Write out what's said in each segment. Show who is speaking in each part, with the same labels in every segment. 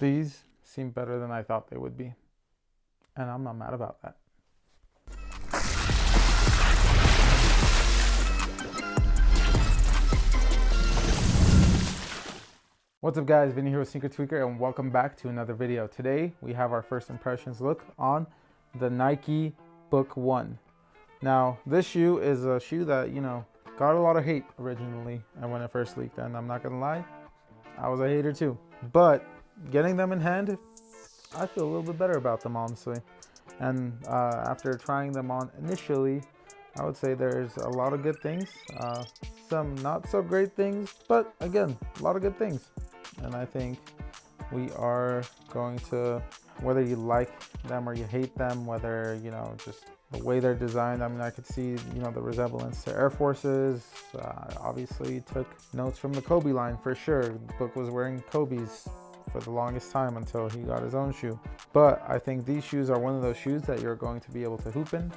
Speaker 1: These seem better than I thought they would be, and I'm not mad about that. What's up guys, Vinny here with Sneaker Tweaker, and welcome back to another video. Today we have our first impressions look on the Nike Book 1. Now this shoe is a shoe that, got a lot of hate originally and when it first leaked, and I'm not gonna lie, I was a hater too. But getting them in hand, I feel a little bit better about them honestly. And after trying them on initially, I would say there's a lot of good things, some not so great things, but again, a lot of good things. And I think we are going to, whether you like them or you hate them, whether, just the way they're designed. I mean, I could see, the resemblance to Air Forces. Obviously took notes from the Kobe line for sure. Book was wearing Kobe's for the longest time until he got his own shoe. But I think these shoes are one of those shoes that you're going to be able to hoop in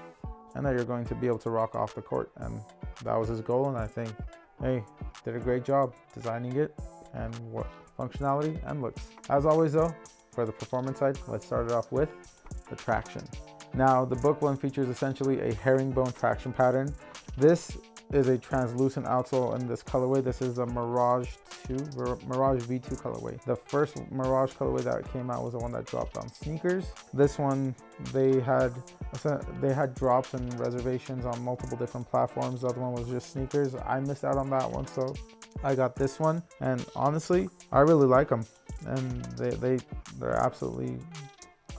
Speaker 1: and that you're going to be able to rock off the court. And that was his goal. And I think, hey, did a great job designing it and what functionality and looks. As always though, for the performance side, let's start it off with the traction. Now the Book 1 features essentially a herringbone traction pattern. This is a translucent outsole in this colorway. This is a Mirage V2 colorway. The first Mirage colorway that came out was the one that dropped on sneakers. This one, they had drops and reservations on multiple different platforms. The other one was just sneakers. I missed out on that one, so I got this one, and honestly, I really like them. And they're absolutely,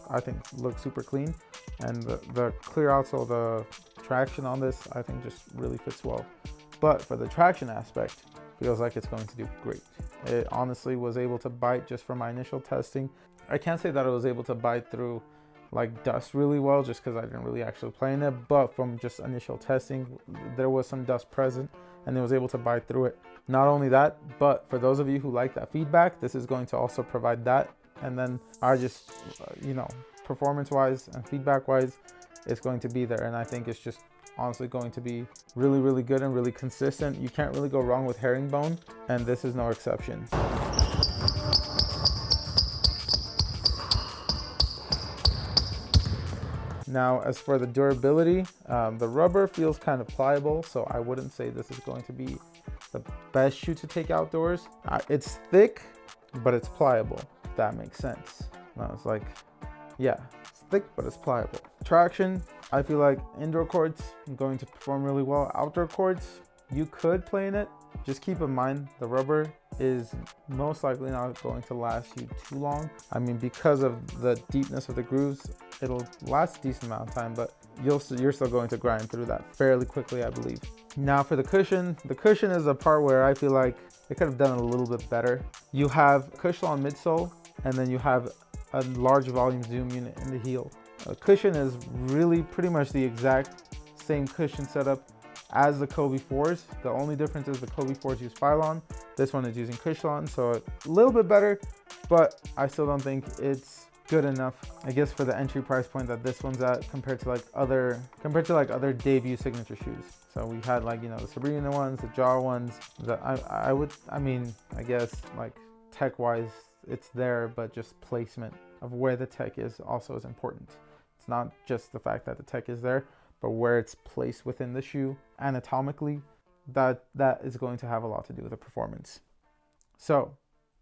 Speaker 1: I think, look super clean. And the clear outsole, the traction on this, I think just really fits well. But for the traction aspect, feels like it's going to do great. It honestly was able to bite just from my initial testing. I can't say that it was able to bite through like dust really well, just because I didn't really actually play in it, but from just initial testing, there was some dust present and it was able to bite through it. Not only that, but for those of you who like that feedback, this is going to also provide that. And then I just, performance wise and feedback wise, it's going to be there. And I think it's just honestly going to be really, really good and really consistent. You can't really go wrong with herringbone, and this is no exception. Now, as for the durability, the rubber feels kind of pliable, so I wouldn't say this is going to be the best shoe to take outdoors. It's thick, but it's pliable, if that makes sense. It's like, yeah, it's thick, but it's pliable. Traction, I feel like indoor courts going to perform really well. Outdoor courts, you could play in it. Just keep in mind, the rubber is most likely not going to last you too long. I mean, because of the deepness of the grooves, it'll last a decent amount of time, but you're still going to grind through that fairly quickly, I believe. Now for the cushion is a part where I feel like they could have done it a little bit better. You have Cushlon midsole, and then you have a large volume zoom unit in the heel. A cushion is really pretty much the exact same cushion setup as the Kobe 4s. The only difference is the Kobe 4s use Phylon. This one is using Cushlon, so a little bit better, but I still don't think it's good enough, I guess, for the entry price point that this one's at compared to other debut signature shoes. So we had the Sabrina ones, the Jaw ones. I guess tech wise it's there, but just placement of where the tech is also is important. It's not just the fact that the tech is there, but where it's placed within the shoe anatomically, that is going to have a lot to do with the performance. So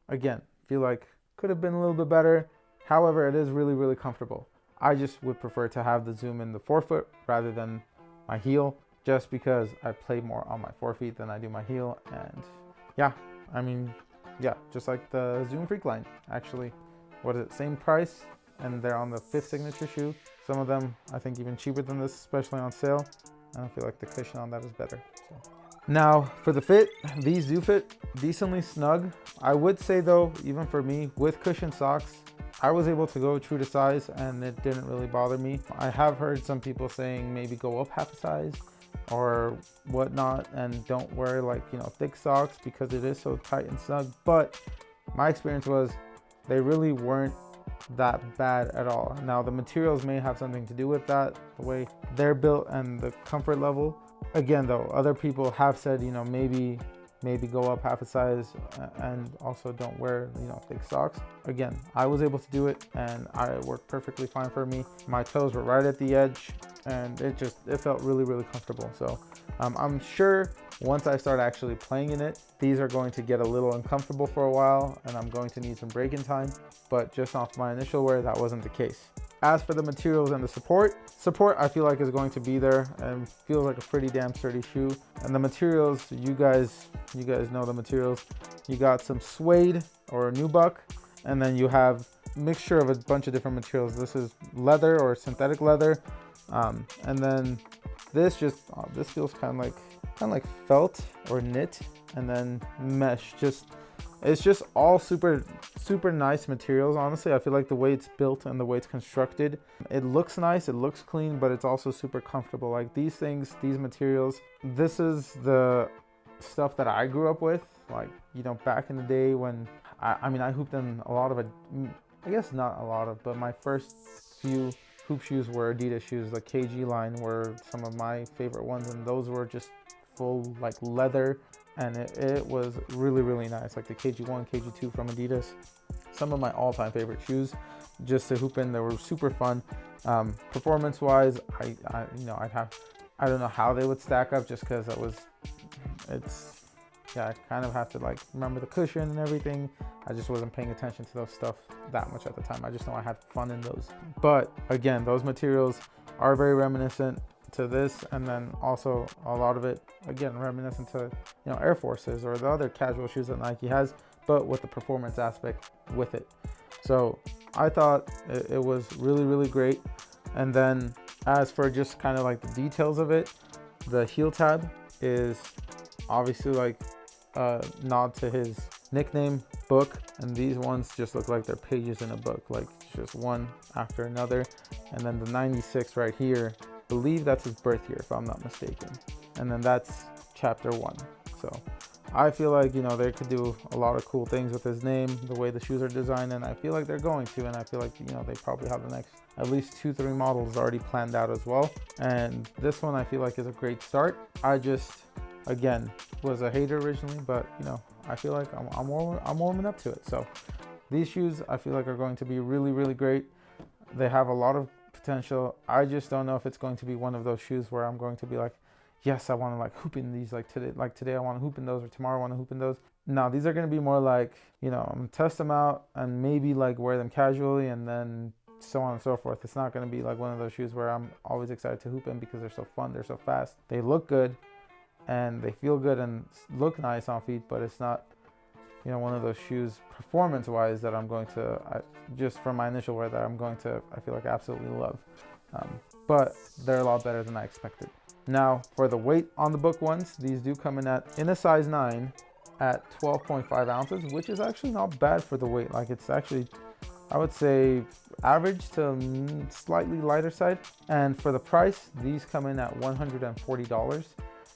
Speaker 1: again, feel like could have been a little bit better. However, it is really, really comfortable. I just would prefer to have the zoom in the forefoot rather than my heel, just because I play more on my forefeet than I do my heel. And yeah, just like the Zoom Freak line, actually. What is it, same price, and they're on the 5th signature shoe. Some of them, I think, even cheaper than this, especially on sale. I feel like the cushion on that is better. So. Now, for the fit, these do fit decently snug. I would say though, even for me, with cushion socks, I was able to go true to size and it didn't really bother me. I have heard some people saying maybe go up half a size or whatnot and don't wear thick socks because it is so tight and snug. But my experience was they really weren't that bad at all. Now the materials may have something to do with that, the way they're built and the comfort level. Again though, other people have said, maybe maybe go up half a size and also don't wear, you know, thick socks. Again, I was able to do it and it worked perfectly fine for me. My toes were right at the edge and it felt really, really comfortable. So I'm sure once I start actually playing in it, these are going to get a little uncomfortable for a while and I'm going to need some break-in time, but just off my initial wear, that wasn't the case. As for the materials and the support I feel like is going to be there and feels like a pretty damn sturdy shoe. And the materials, you guys know the materials. You got some suede or nubuck, and then you have a mixture of a bunch of different materials. This is leather or synthetic leather, and then this this feels kind of like felt or knit, and then mesh. It's just all super nice materials. Honestly, I feel like the way it's built and the way it's constructed, it looks nice, it looks clean, but it's also super comfortable. Like these things, these materials, this is the stuff that I grew up with. Like, you know, back in the day when I mean, I hooped in a lot of, I guess not a lot of, but my first few hoop shoes were Adidas shoes. The KG line were some of my favorite ones, and those were just full like leather, and it was really, really nice. Like the KG1, KG2 from Adidas, some of my all-time favorite shoes just to hoop in. They were super fun. Performance wise, I don't know how they would stack up, just because I kind of have to like remember the cushion and everything. I just wasn't paying attention to those stuff that much at the time. I just know I had fun in those. But again, those materials are very reminiscent to this, and then also a lot of it again reminiscent to, you know, Air Forces or the other casual shoes that Nike has, but with the performance aspect with it. So I thought it was really, really great. And then as for just kind of like the details of it, the heel tab is obviously like a nod to his nickname, Book, and these ones just look like they're pages in a book, like just one after another. And then the 96 right here, I believe that's his birth year if I'm not mistaken, and then that's chapter 1. So I feel like, you know, they could do a lot of cool things with his name, the way the shoes are designed, and I feel like they're going to, and I feel like, you know, they probably have the next at least 2-3 models already planned out as well. And this one I feel like is a great start. I just, again, was a hater originally, but you know, I feel like I'm warming up to it. So these shoes I feel like are going to be really, really great. They have a lot of potential. I just don't know if it's going to be one of those shoes where I'm going to be like, yes, I want to like hoop in these, like today I want to hoop in those, or tomorrow I want to hoop in those. No, these are going to be more like, you know, I'm gonna test them out and maybe like wear them casually and then so on and so forth. It's not going to be like one of those shoes where I'm always excited to hoop in because they're so fun, they're so fast, they look good, and they feel good and look nice on feet, but it's not, you know, one of those shoes performance wise that I'm going to, just from my initial wear, that I'm going to, I feel like, absolutely love. But they're a lot better than I expected. Now for the weight on the Book ones, these do come in a size 9 at 12.5 ounces, which is actually not bad for the weight. Like it's actually, I would say, average to slightly lighter side. And for the price, these come in at $140.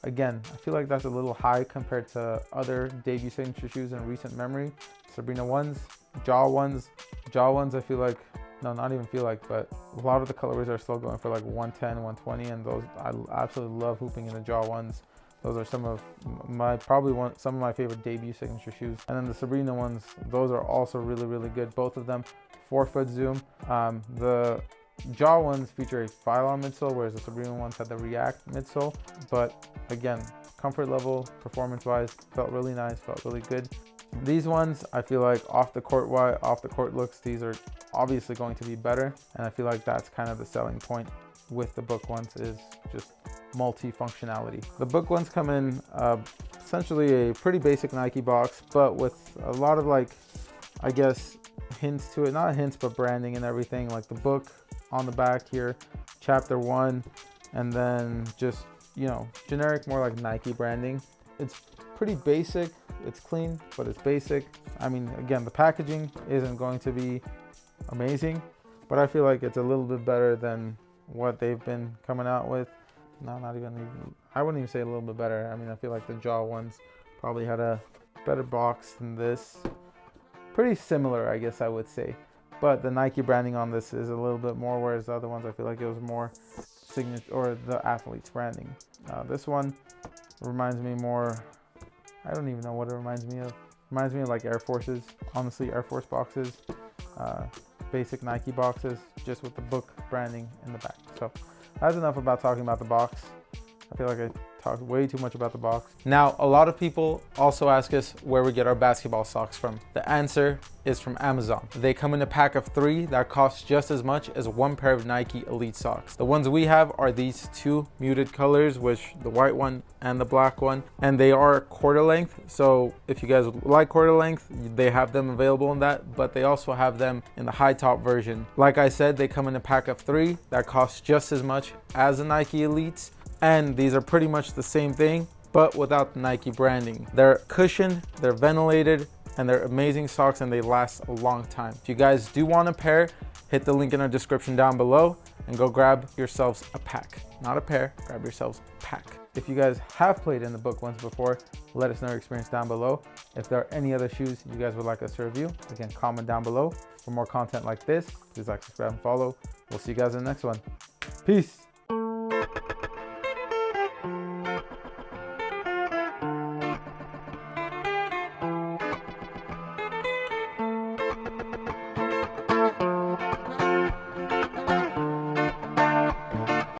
Speaker 1: Again, I feel like that's a little high compared to other debut signature shoes in recent memory. Sabrina ones, Jaw ones, I feel like, no, not even feel like, but a lot of the colorways are still going for like 110, 120, and those, I absolutely love hooping in the Jaw ones. Those are some of my favorite debut signature shoes. And then the Sabrina ones, those are also really, really good. Both of them 4-foot zoom. The Jaw ones feature a Phylon midsole, whereas the Sabrina ones had the React midsole. But again, comfort level, performance wise, felt really nice, felt really good. These ones, I feel like off the court looks, these are obviously going to be better. And I feel like that's kind of the selling point with the Book ones, is just multi-functionality. The Book ones come in essentially a pretty basic Nike box, but with a lot of, like, I guess, hints to it, not hints, but branding and everything, like the book on the back here, chapter 1, and then just, you know, generic, more like Nike branding. It's pretty basic, it's clean, but it's basic. I mean, again, the packaging isn't going to be amazing, but I feel like it's a little bit better than what they've been coming out with. No, not even, I wouldn't even say a little bit better. I mean, I feel like the Jaw ones probably had a better box than this. Pretty similar, I guess I would say, but the Nike branding on this is a little bit more, whereas the other ones I feel like it was more signature, or the athlete's branding. This one reminds me more, I don't even know what it reminds me of. Reminds me of like Air Forces, honestly, Air Force boxes, basic Nike boxes, just with the book branding in the back. So that's enough about talking about the box. I feel like I talked way too much about the box. Now, a lot of people also ask us where we get our basketball socks from. The answer is from Amazon. They come in a pack of 3 that costs just as much as 1 pair of Nike Elite socks. The ones we have are these 2 muted colors, which the white one and the black one, and they are quarter length. So if you guys like quarter length, they have them available in that, but they also have them in the high top version. Like I said, they come in a pack of 3 that costs just as much as the Nike Elites. And these are pretty much the same thing, but without the Nike branding. They're cushioned, they're ventilated, and they're amazing socks, and they last a long time. If you guys do want a pair, hit the link in our description down below and go grab yourselves a pack. Not a pair, grab yourselves a pack. If you guys have played in the book once before, let us know your experience down below. If there are any other shoes you guys would like us to review, again, comment down below. For more content like this, please like, subscribe, and follow. We'll see you guys in the next one. Peace.